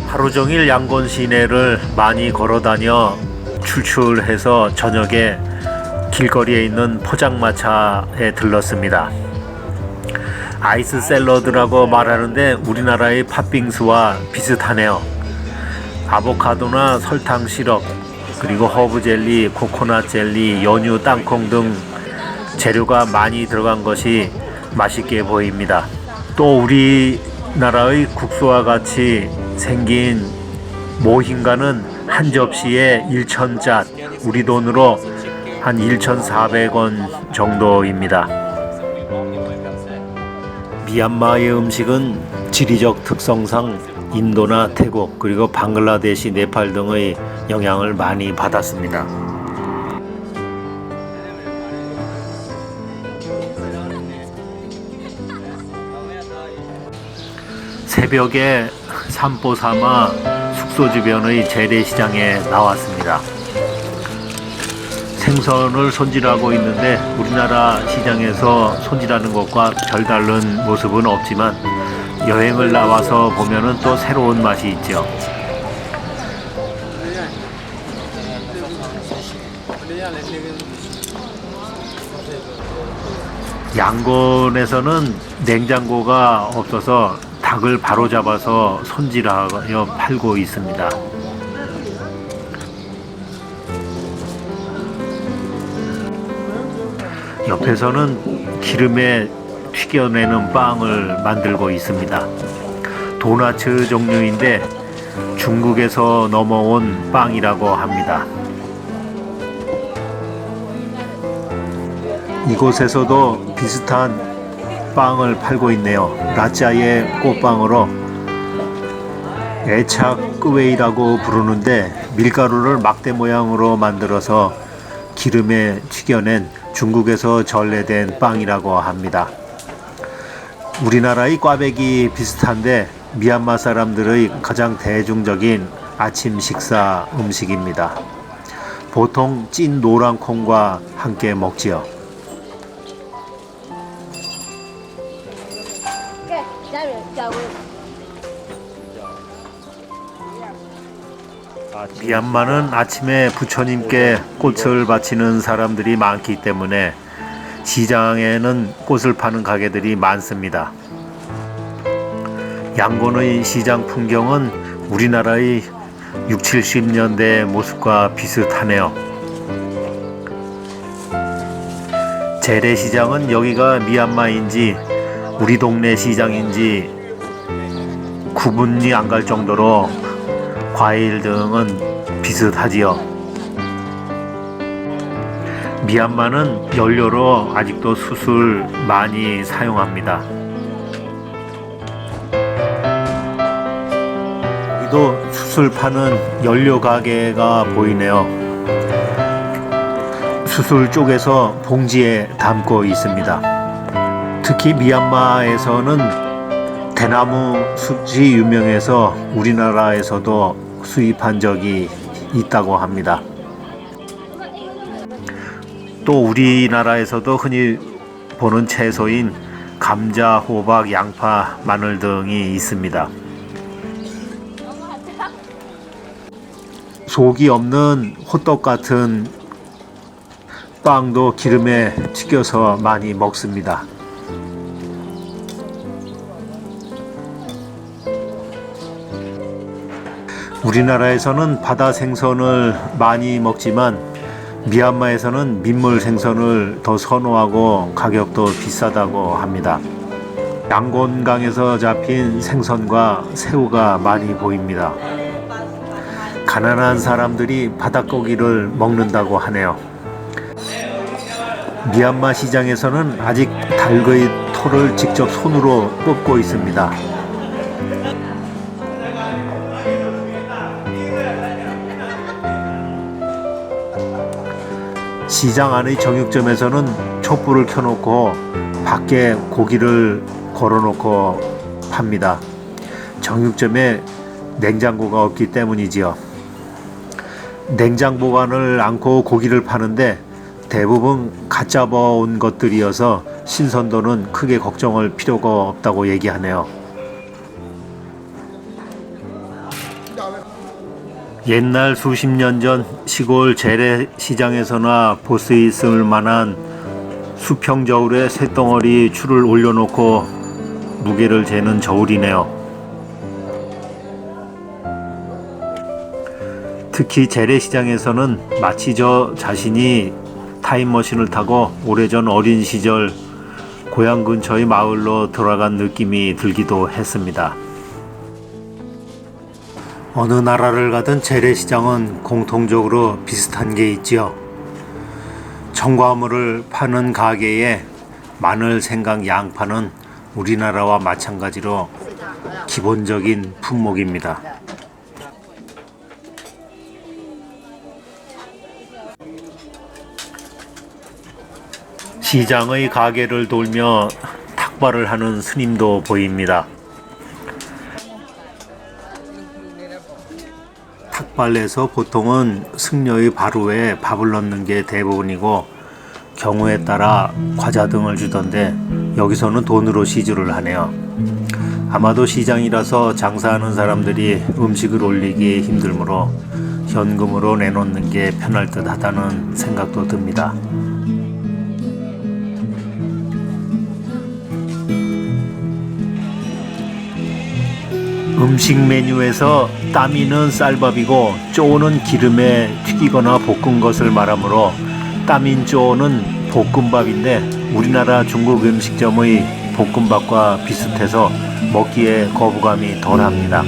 하루 종일 양곤 시내를 많이 걸어다녀 출출해서 저녁에 길거리에 있는 포장마차에 들렀습니다. 아이스 샐러드라고 말하는데 우리나라의 팥빙수와 비슷하네요. 아보카도나 설탕 시럽, 그리고 허브 젤리, 코코넛 젤리, 연유, 땅콩 등 재료가 많이 들어간 것이 맛있게 보입니다. 또 우리나라의 국수와 같이 생긴 모힌가는 한 접시에 1,000잣, 우리 돈으로 한 1,400원 정도입니다. 미얀마의 음식은 지리적 특성상 인도나 태국 그리고 방글라데시, 네팔 등의 영향을 많이 받았습니다. 새벽에 산보 삼아 숙소 주변의 재래시장에 나왔습니다. 생선을 손질하고 있는데 우리나라 시장에서 손질하는 것과 별다른 모습은 없지만 여행을 나와서 보면은 또 새로운 맛이 있죠. 양곤에서는 냉장고가 없어서 닭을 바로 잡아서 손질하여 팔고 있습니다. 옆에서는 기름에 튀겨내는 빵을 만들고 있습니다. 도나츠 종류인데 중국에서 넘어온 빵이라고 합니다. 이곳에서도 비슷한 빵을 팔고 있네요. 라짜의 꽃빵으로 에차끄웨이라고 부르는데 밀가루를 막대 모양으로 만들어서 기름에 튀겨낸 중국에서 전래된 빵이라고 합니다. 우리나라의 꽈배기 비슷한데 미얀마 사람들의 가장 대중적인 아침 식사 음식입니다. 보통 찐 노란 콩과 함께 먹지요. 미얀마는 아침에 부처님께 꽃을 바치는 사람들이 많기 때문에 시장에는 꽃을 파는 가게들이 많습니다. 양곤의 시장 풍경은 우리나라의 60, 70년대 모습과 비슷하네요. 재래시장은 여기가 미얀마인지 우리 동네 시장인지 구분이 안 갈 정도로 과일 등은 비슷하지요. 미얀마는 연료로 아직도 숯을 많이 사용합니다. 여기도 숯을 파는 연료 가게가 보이네요. 숯을 쪼개서 봉지에 담고 있습니다. 특히 미얀마에서는 대나무 숯이 유명해서 우리나라에서도 수입한 적이 있다고 합니다. 또 우리나라에서도 흔히 보는 채소인 감자, 호박, 양파, 마늘 등이 있습니다. 속이 없는 호떡 같은 빵도 기름에 튀겨서 많이 먹습니다. 우리나라에서는 바다 생선을 많이 먹지만 미얀마에서는 민물 생선을 더 선호하고 가격도 비싸다고 합니다. 양곤강에서 잡힌 생선과 새우가 많이 보입니다. 가난한 사람들이 바닷고기를 먹는다고 하네요. 미얀마 시장에서는 아직 닭의 털을 직접 손으로 뽑고 있습니다. 시장 안의 정육점에서는 촛불을 켜놓고 밖에 고기를 걸어놓고 팝니다. 정육점에 냉장고가 없기 때문이지요. 냉장 보관을 않고 고기를 파는데 대부분 갓 잡아온 것들이어서 신선도는 크게 걱정할 필요가 없다고 얘기하네요. 옛날 수십 년 전 시골 재래시장에서나 볼 수 있을 만한 수평 저울에 쇳덩어리 추를 올려놓고 무게를 재는 저울이네요. 특히 재래시장에서는 마치 저 자신이 타임머신을 타고 오래전 어린 시절 고향 근처의 마을로 돌아간 느낌이 들기도 했습니다. 어느 나라를 가든 재래시장은 공통적으로 비슷한 게 있지요. 첨가물을 파는 가게에 마늘, 생강, 양파는 우리나라와 마찬가지로 기본적인 품목입니다. 시장의 가게를 돌며 탁발을 하는 스님도 보입니다. 탁발에서 보통은 승려의 바루에 밥을 넣는 게 대부분이고 경우에 따라 과자 등을 주던데 여기서는 돈으로 시주를 하네요. 아마도 시장이라서 장사하는 사람들이 음식을 올리기 힘들므로 현금으로 내놓는 게 편할 듯 하다는 생각도 듭니다. 음식 메뉴에서 따미는 쌀밥이고 쪼는 기름에 튀기거나 볶은 것을 말하므로 따민 쪼는 볶음밥인데 우리나라 중국 음식점의 볶음밥과 비슷해서 먹기에 거부감이 덜합니다.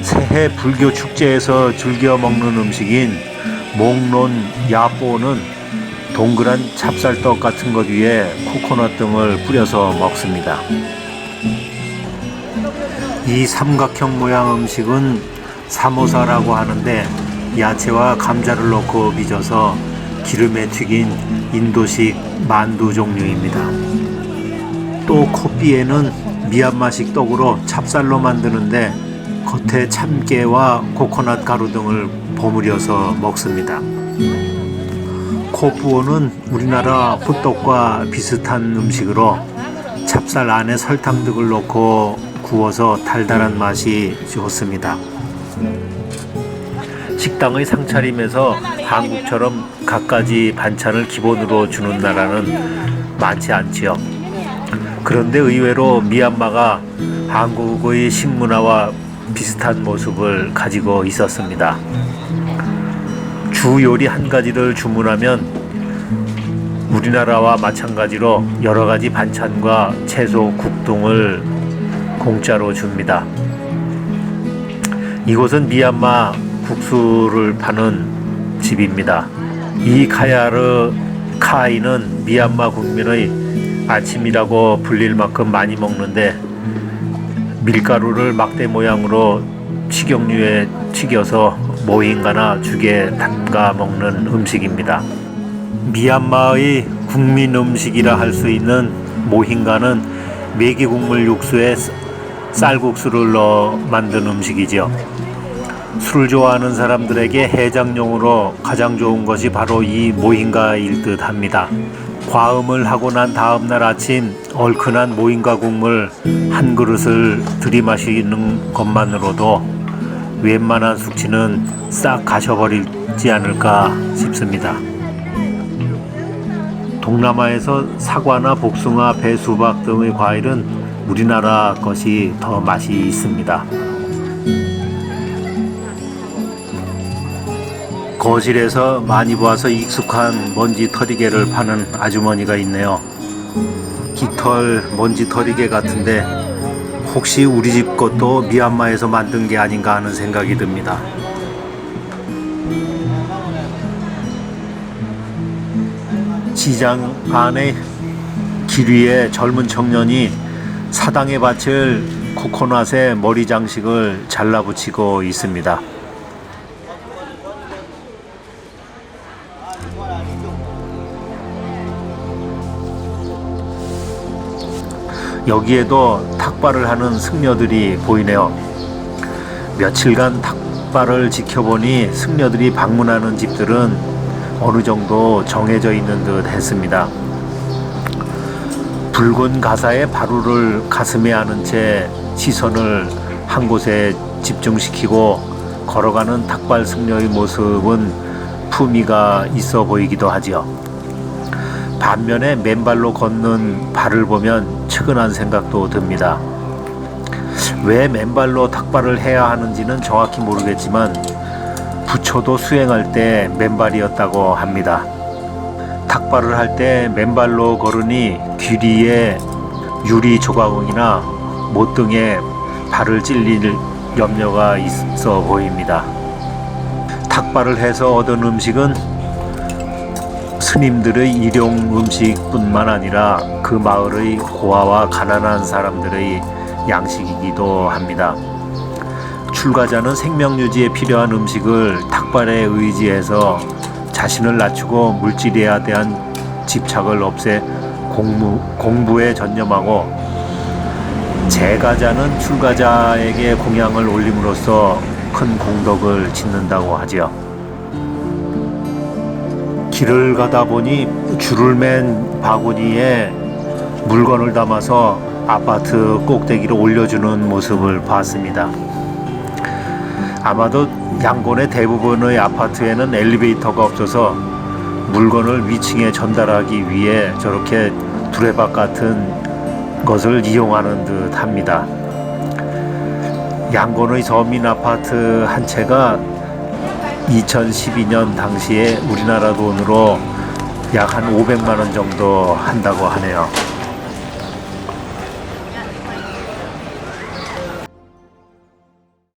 새해 불교 축제에서 즐겨 먹는 음식인 몽론 야뽀는 동그란 찹쌀떡 같은 것 위에 코코넛 등을 뿌려서 먹습니다. 이 삼각형 모양 음식은 사모사라고 하는데 야채와 감자를 넣고 빚어서 기름에 튀긴 인도식 만두 종류입니다. 또 코삐에는 미얀마식 떡으로 찹쌀로 만드는데 겉에 참깨와 코코넛 가루 등을 버무려서 먹습니다. 코뿌오는 우리나라 호떡과 비슷한 음식으로 찹쌀 안에 설탕 등을 넣고 구워서 달달한 맛이 좋습니다. 식당의 상차림에서 한국처럼 갖가지 반찬을 기본으로 주는 나라는 많지 않지요. 그런데 의외로 미얀마가 한국의 식문화와 비슷한 모습을 가지고 있었습니다. 주 요리 한 가지를 주문하면 우리나라와 마찬가지로 여러 가지 반찬과 채소, 국 등을 공짜로 줍니다. 이곳은 미얀마 국수를 파는 집입니다. 이 카야르 카이는 미얀마 국민의 아침이라고 불릴 만큼 많이 먹는데 밀가루를 막대 모양으로 식용유에 튀겨서 모힌가나 죽에 담가 먹는 음식입니다. 미얀마의 국민 음식이라 할 수 있는 모힌가는 메기 국물 육수에 쌀국수를 넣어 만든 음식이죠. 술을 좋아하는 사람들에게 해장용으로 가장 좋은 것이 바로 이 모힌가일 듯 합니다. 과음을 하고 난 다음날 아침 얼큰한 모힌가 국물 한 그릇을 들이마시는 것만으로도 웬만한 숙취는 싹 가셔버리지 않을까 싶습니다. 동남아에서 사과나 복숭아, 배, 수박 등의 과일은 우리나라 것이 더 맛이 있습니다. 거실에서 많이 보아서 익숙한 먼지털이개를 파는 아주머니가 있네요. 깃털 먼지털이개 같은데 혹시 우리 집 것도 미얀마에서 만든 게 아닌가 하는 생각이 듭니다. 시장 안에 길 위에 젊은 청년이 사당에 바칠 코코넛에 머리 장식을 잘라붙이고 있습니다. 여기에도 탁발을 하는 승려들이 보이네요. 며칠간 탁발을 지켜보니 승려들이 방문하는 집들은 어느 정도 정해져 있는 듯 했습니다. 붉은 가사의 바루를 가슴에 안은 채 시선을 한 곳에 집중시키고 걸어가는 탁발 승려의 모습은 품위가 있어 보이기도 하지요. 반면에 맨발로 걷는 발을 보면 측은한 생각도 듭니다. 왜 맨발로 탁발을 해야 하는지는 정확히 모르겠지만 부처도 수행할 때 맨발이었다고 합니다. 탁발을 할 때 맨발로 걸으니 귀리에 유리 조각이나 못등에 발을 찔릴 염려가 있어 보입니다. 탁발을 해서 얻은 음식은 스님들의 일용 음식뿐만 아니라 그 마을의 고아와 가난한 사람들의 양식이기도 합니다. 출가자는 생명 유지에 필요한 음식을 탁발에 의지해서 자신을 낮추고 물질에 대한 집착을 없애 공부에 전념하고, 재가자는 출가자에게 공양을 올림으로써 큰 공덕을 짓는다고 하지요. 길을 가다 보니 줄을 맨 바구니에 물건을 담아서 아파트 꼭대기로 올려주는 모습을 봤습니다. 아마도 양곤의 대부분의 아파트에는 엘리베이터가 없어서 물건을 위층에 전달하기 위해 저렇게 두레박 같은 것을 이용하는 듯 합니다. 양곤의 서민 아파트 한 채가 2012년 당시에 우리나라 돈으로 약 한 500만 원 정도 한다고 하네요.